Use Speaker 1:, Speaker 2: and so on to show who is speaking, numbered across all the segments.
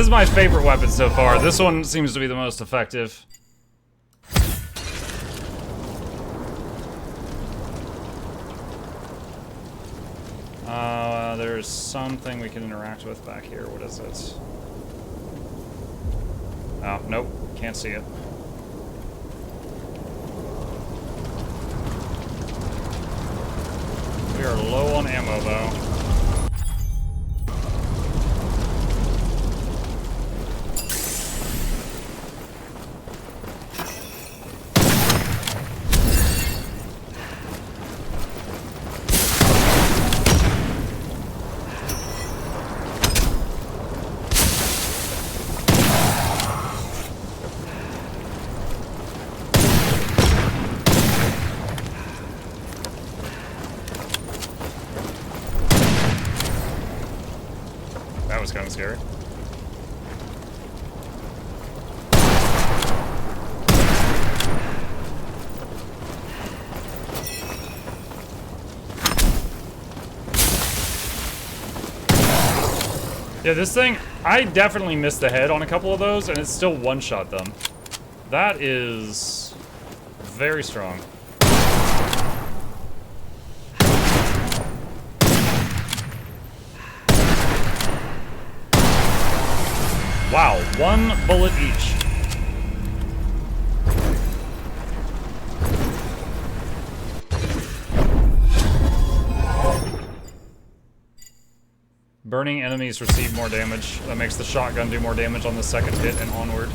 Speaker 1: is my favorite weapon so far. This one seems to be the most effective. There's something we can interact with back here. What is it? Oh, nope. Can't see it. We are low on ammo, though. That was kind of scary. Yeah, this thing, I definitely missed the head on a couple of those, and it still one-shot them. That is very strong. Wow, one bullet each. Burning enemies receive more damage. That makes the shotgun do more damage on the second hit and onward.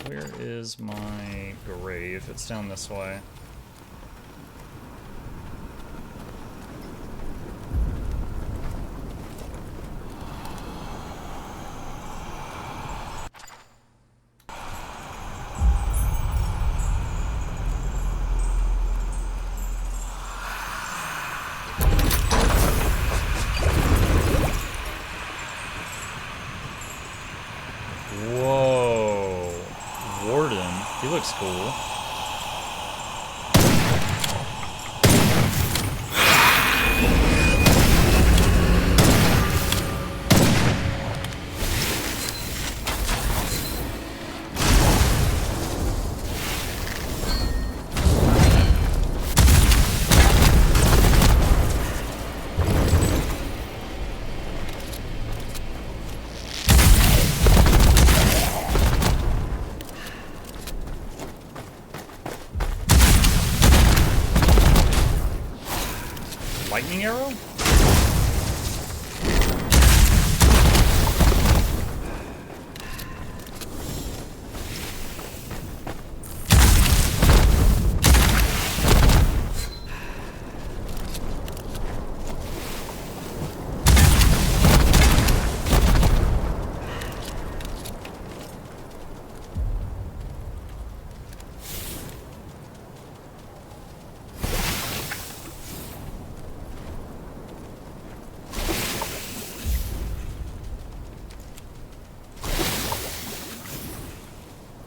Speaker 1: Where is my grave? It's down this way. Whoa. Warden. He looks cool. Lightning arrow?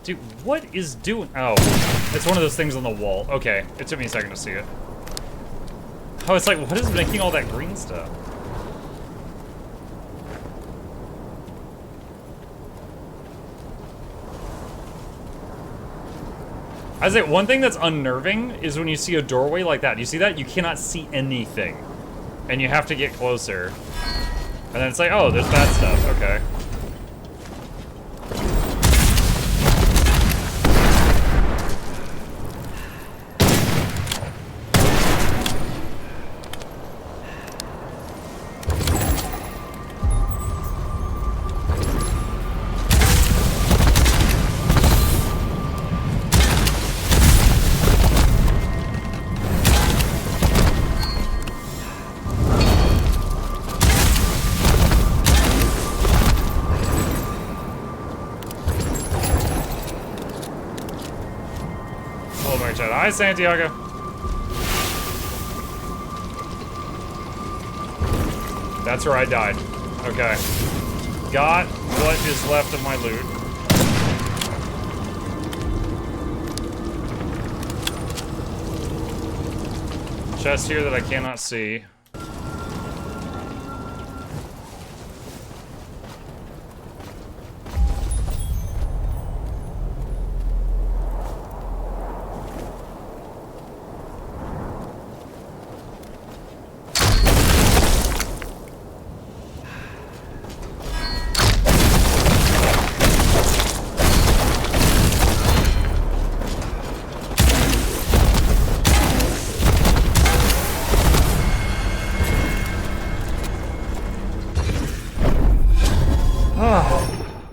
Speaker 1: Dude, what is doing? Oh, it's one of those things on the wall. Okay, it took me a second to see it. Oh, it's like, what is making all that green stuff? I was like, one thing that's unnerving is when you see a doorway like that. You see that? You cannot see anything. And you have to get closer. And then it's like, oh, there's bad stuff. Okay. Hi, Santiago. That's where I died. Okay. Got what is left of my loot. Chest here that I cannot see.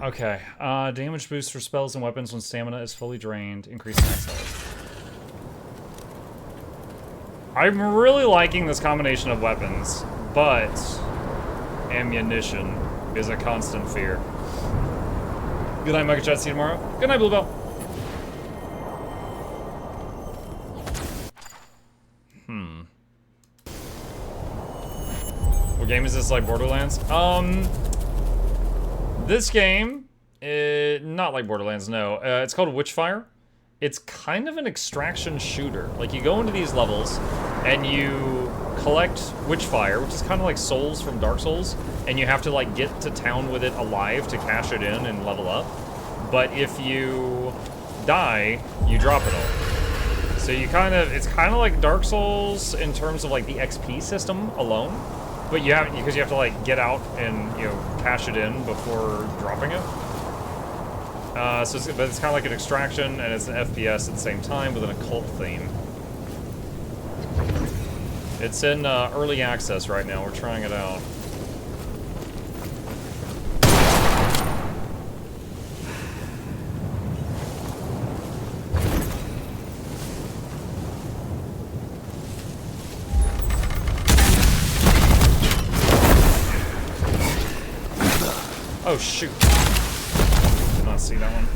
Speaker 1: Okay, damage boost for spells and weapons when stamina is fully drained, increasing max health. I'm really liking this combination of weapons, but ammunition is a constant fear. Good night, Micah Chat, see you tomorrow. Good night, Bluebell. What game is this, like Borderlands? This game, not like Borderlands, no. It's called Witchfire. It's kind of an extraction shooter. Like, you go into these levels, and you collect Witchfire, which is kind of like souls from Dark Souls, and you have to, like, get to town with it alive to cash it in and level up. But if you die, you drop it all. So you kind of, it's kind of like Dark Souls in terms of, like, the XP system alone. But you have, because you have to, like, get out and, you know, cash it in before dropping it. But it's kind of like an extraction, and it's an FPS at the same time with an occult theme. It's in early access right now. We're trying it out. Oh, shoot. Did not see that one.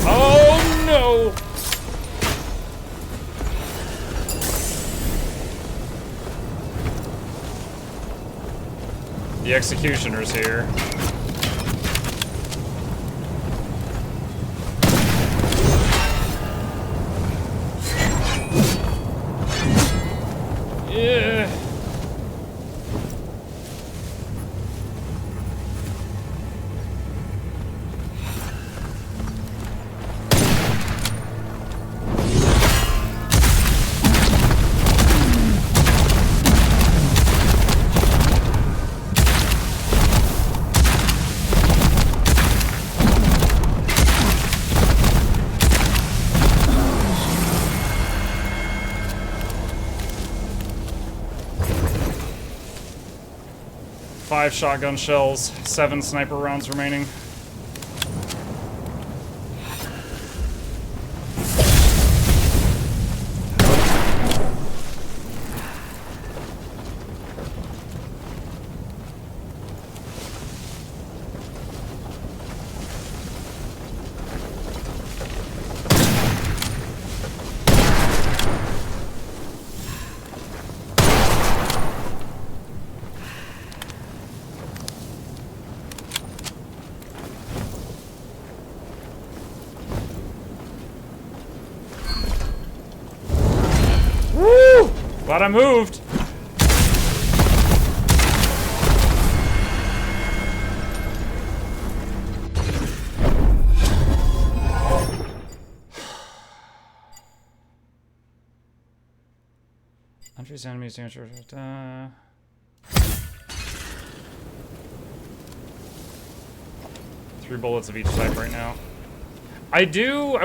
Speaker 1: Oh, no! The executioner's here. Yeah. Five shotgun shells, 7 sniper rounds remaining. Glad I moved. Entries, enemies, damage. 3 bullets of each type right now. I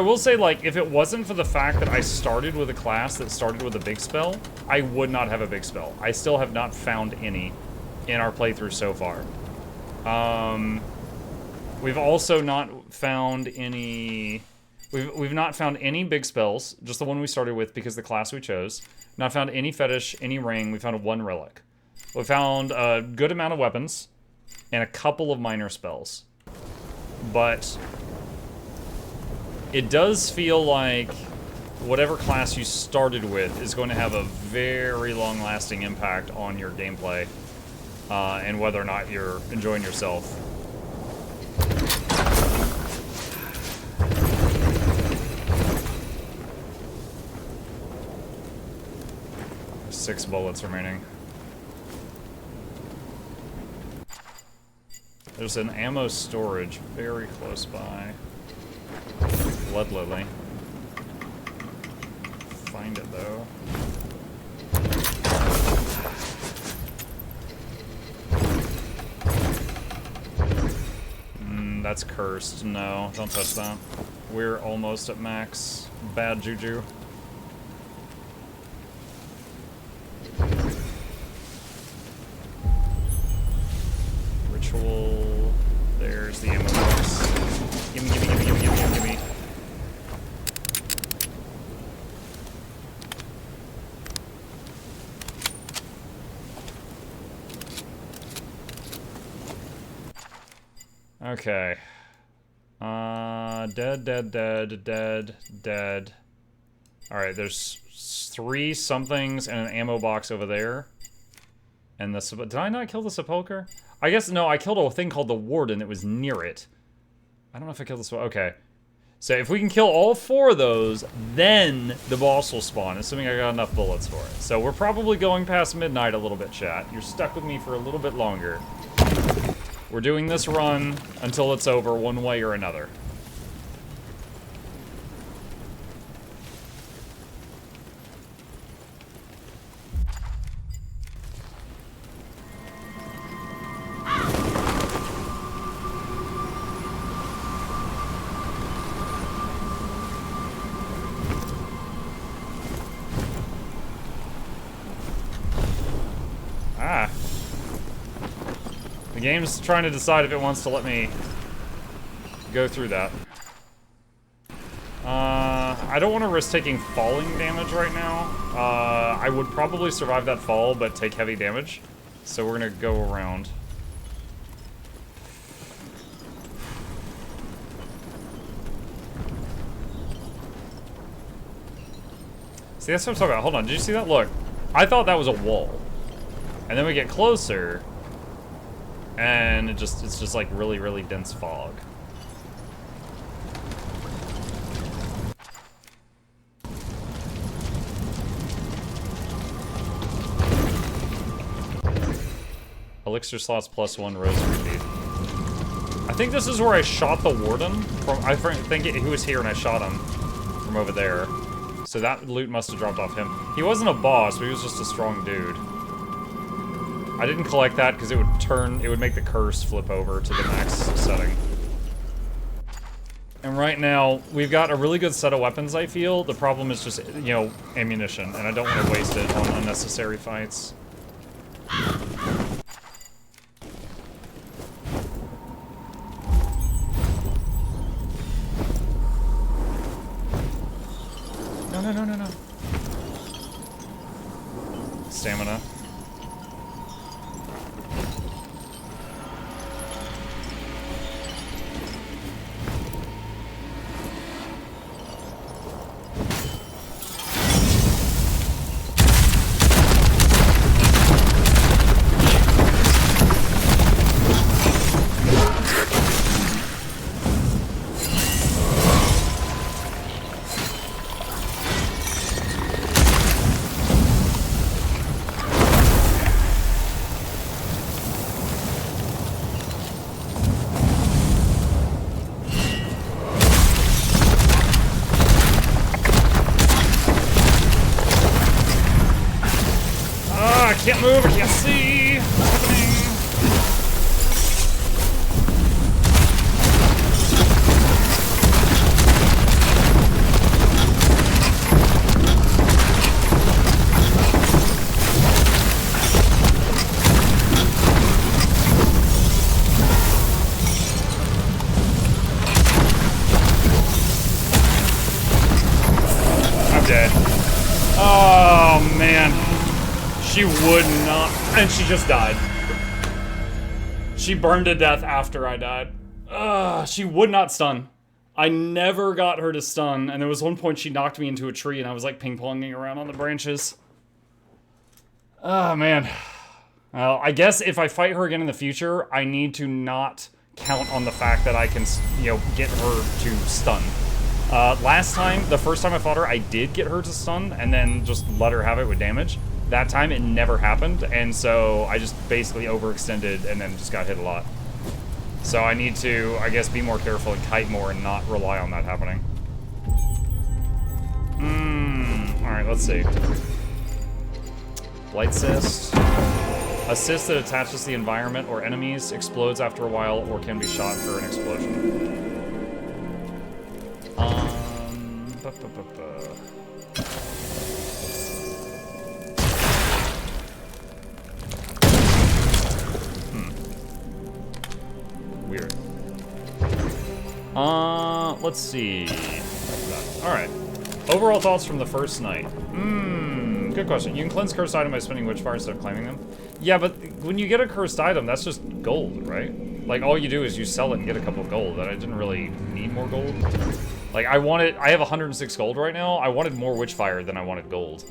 Speaker 1: will say, like, if it wasn't for the fact that I started with a class that started with a big spell, I would not have a big spell. I still have not found any. in our playthrough so far. We've also not found any... We've not found any big spells, just the one we started with because the class we chose. Not found any fetish, any ring. We found one relic. We found a good amount of weapons and a couple of minor spells. But it does feel like whatever class you started with is going to have a very long-lasting impact on your gameplay and whether or not you're enjoying yourself. 6 bullets remaining. There's an ammo storage very close by. Blood lily. Find it though. That's cursed. No, don't touch that. We're almost at max. Bad juju. Ritual. There's the ammo box. Gimme, gimme, gimme, gimme, gimme, gimme. Okay. Dead, dead, dead, dead, dead. Alright, there's 3 somethings and an ammo box over there. And the... Did I not kill the sepulcher? I guess, no, I killed a thing called the warden that was near it. I don't know if I killed the sepulcher. Okay. So if we can kill all 4 of those, then the boss will spawn, assuming I got enough bullets for it. So we're probably going past midnight a little bit, chat. You're stuck with me for a little bit longer. We're doing this run until it's over one way or another. The game's trying to decide if it wants to let me go through that. I don't want to risk taking falling damage right now. I would probably survive that fall, but take heavy damage. So we're gonna go around. See, that's what I'm talking about. Hold on, did you see that? Look, I thought that was a wall. And then we get closer, and it's just like really, really dense fog. Elixir slots +1, rose repeat. I think this is where I shot the warden from. I think he was here and I shot him from over there. So that loot must have dropped off him. He wasn't a boss, but he was just a strong dude. I didn't collect that because it would make the curse flip over to the max setting. And right now, we've got a really good set of weapons, I feel. The problem is just, you know, ammunition, and I don't want to waste it on unnecessary fights. No. Stamina. would not, and she just died. She burned to death after I died. She would not stun. I never got her to stun, and there was one point she knocked me into a tree, and I was like ping-ponging around on the branches. Oh, man. Well, I guess if I fight her again in the future, I need to not count on the fact that I can, you know, get her to stun. Last time, the first time I fought her, I did get her to stun, and then just let her have it with damage. That time, it never happened, and so I just basically overextended and then just got hit a lot. So I need to, I guess, be more careful and kite more and not rely on that happening. Alright, let's see. Light Cyst. A cyst that attaches to the environment or enemies, explodes after a while, or can be shot for an explosion. Weird. Let's see. Alright. Overall thoughts from the first night. Good question. You can cleanse cursed item by spending Witchfire instead of claiming them. Yeah, but when you get a cursed item, that's just gold, right? Like, all you do is you sell it and get a couple of gold, and I didn't really need more gold. Like, I have 106 gold right now. I wanted more Witchfire than I wanted gold.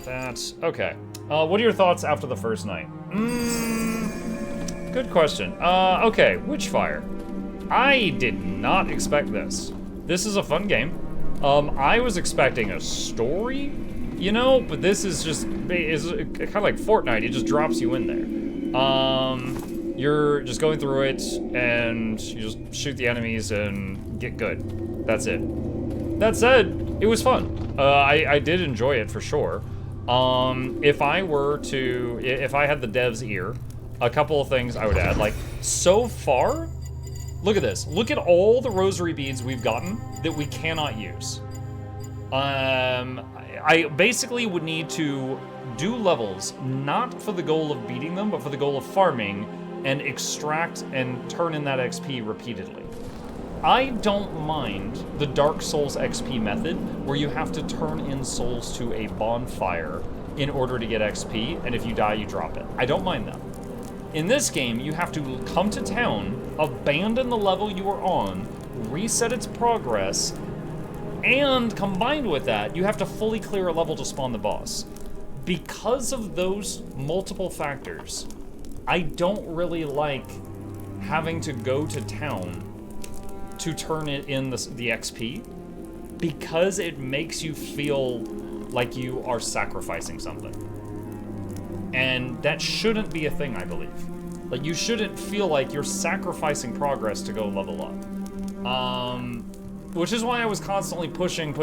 Speaker 1: That's... okay. What are your thoughts after the first night? Good question. Okay, Witchfire. I did not expect this. This is a fun game. I was expecting a story, you know, but this is just, is kind of like Fortnite. It just drops you in there. You're just going through it, and you just shoot the enemies and get good. That's it. That said, it was fun. I did enjoy it for sure. If I had the dev's ear, a couple of things I would add. Like, so far, look at this. Look at all the rosary beads we've gotten that we cannot use. I basically would need to do levels, not for the goal of beating them, but for the goal of farming, and extract and turn in that XP repeatedly. I don't mind the Dark Souls XP method, where you have to turn in souls to a bonfire in order to get XP, and if you die, you drop it. I don't mind that. In this game, you have to come to town, abandon the level you were on, reset its progress, and combined with that, you have to fully clear a level to spawn the boss. Because of those multiple factors, I don't really like having to go to town to turn it in the XP, because it makes you feel like you are sacrificing something. And that shouldn't be a thing, I believe. Like, you shouldn't feel like you're sacrificing progress to go level up. Which is why I was constantly pushing,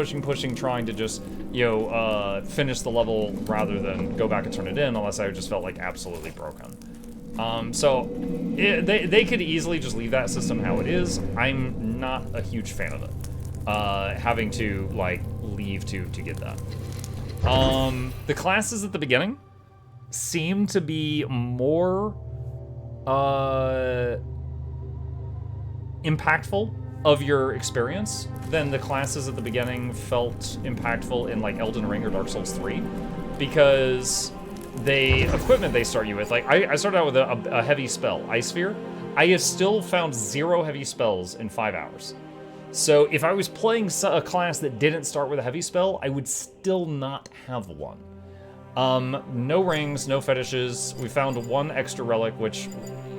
Speaker 1: trying to just, you know, finish the level rather than go back and turn it in, unless I just felt like absolutely broken. They could easily just leave that system how it is. I'm not a huge fan of it. Having to, like, leave to get that. The classes at the beginning seem to be more impactful of your experience than the classes at the beginning felt impactful in, like, Elden Ring or Dark Souls 3, because equipment they start you with, like, I started out with a heavy spell, Ice Sphere. I have still found 0 heavy spells in 5 hours. So if I was playing a class that didn't start with a heavy spell, I would still not have one. No rings, no fetishes. We found 1 extra relic, which,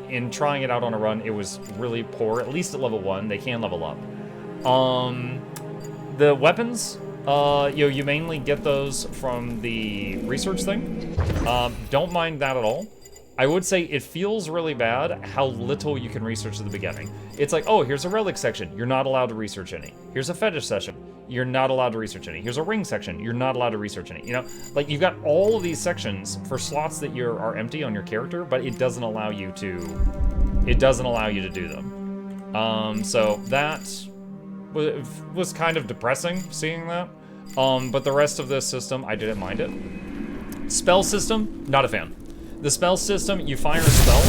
Speaker 1: in trying it out on a run, it was really poor, at least at level 1. They can level up. The weapons, you mainly get those from the research thing. Don't mind that at all. I would say it feels really bad how little you can research at the beginning. It's like, oh, here's a relic section. You're not allowed to research any. Here's a fetish section. You're not allowed to research any. Here's a ring section. You're not allowed to research any. You know, like, you've got all of these sections for slots that are empty on your character, but it doesn't allow you to do them. So that was kind of depressing, seeing that. But the rest of this system, I didn't mind it. Spell system, not a fan. The spell system, you fire a spell,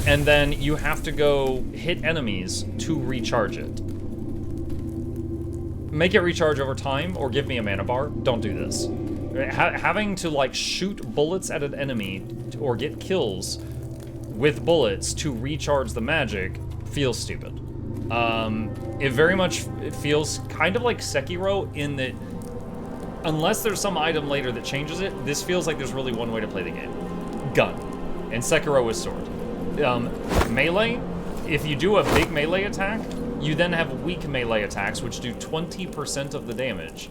Speaker 1: and then you have to go hit enemies to recharge it. Make it recharge over time, or give me a mana bar. Don't do this. having to like shoot bullets at an enemy or get kills with bullets to recharge the magic feels stupid. It very much feels kind of like Sekiro in that unless there's some item later that changes it, this feels like there's really one way to play the game. Gun. And Sekiro is sword. Melee, if you do a big melee attack, you then have weak melee attacks, which do 20% of the damage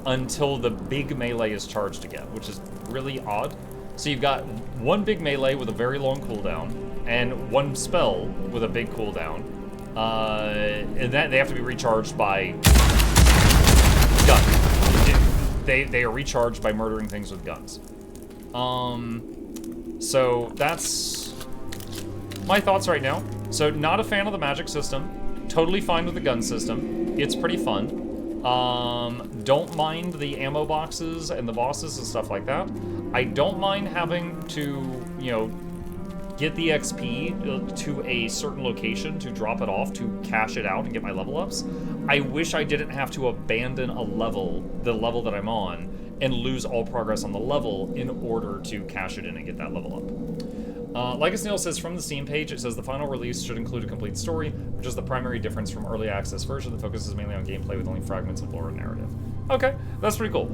Speaker 1: until the big melee is charged again, which is really odd. So you've got one big melee with a very long cooldown, and one spell with a big cooldown. And that they have to be recharged by gun. They are recharged by murdering things with guns. So that's my thoughts right now. So not a fan of the magic system. Totally fine with the gun system. It's pretty fun. Don't mind the ammo boxes and the bosses and stuff like that. I don't mind having to, you know, get the XP to a certain location to drop it off to cash it out and get my level ups. I wish I didn't have to abandon a level, the level that I'm on, and lose all progress on the level in order to cash it in and get that level up. Like as Neil says, from the Steam page, it says the final release should include a complete story, which is the primary difference from early access version that focuses mainly on gameplay with only fragments of lore and narrative. Okay, that's pretty cool.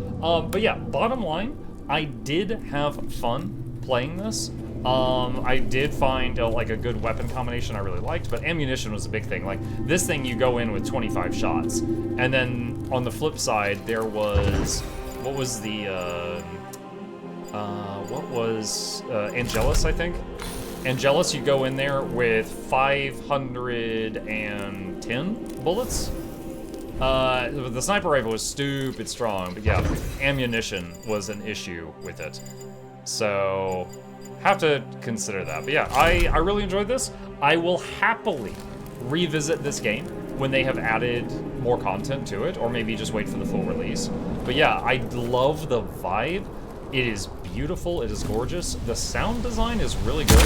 Speaker 1: But yeah, bottom line, I did have fun playing this. I did find like a good weapon combination I really liked, but ammunition was a big thing. Like this thing, you go in with 25 shots, and then on the flip side, there was what was the Angelus, I think. Angelus, you go in there with 510 bullets. The sniper rifle was stupid strong, but yeah, ammunition was an issue with it. So have to consider that. But yeah, I really enjoyed this. I will happily revisit this game when they have added more content to it, or maybe just wait for the full release. But yeah, I love the vibe. It is beautiful, it is gorgeous. The sound design is really good.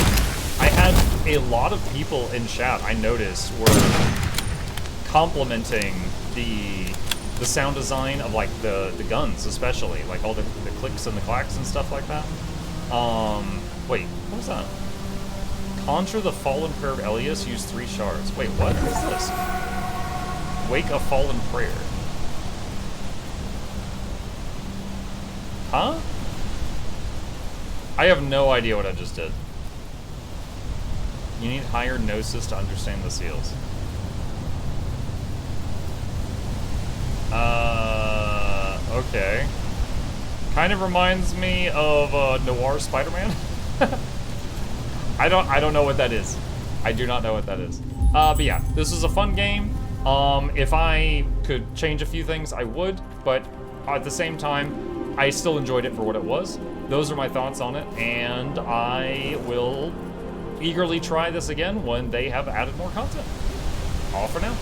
Speaker 1: I had a lot of people in chat, I noticed, were complimenting the sound design of like the guns, especially like all the clicks and the clacks and stuff like that. Wait, what was that? Conjure the fallen prayer of Elias, use 3 shards. Wait, what is this? Wake a fallen prayer. Huh? I have no idea what I just did. You need higher gnosis to understand the seals. Okay. Kind of reminds me of Noir Spider-Man. I don't know what that is. I do not know what that is. But yeah, this is a fun game. If I could change a few things, I would, but at the same time, I still enjoyed it for what it was. Those are my thoughts on it, and I will eagerly try this again when they have added more content. All for now.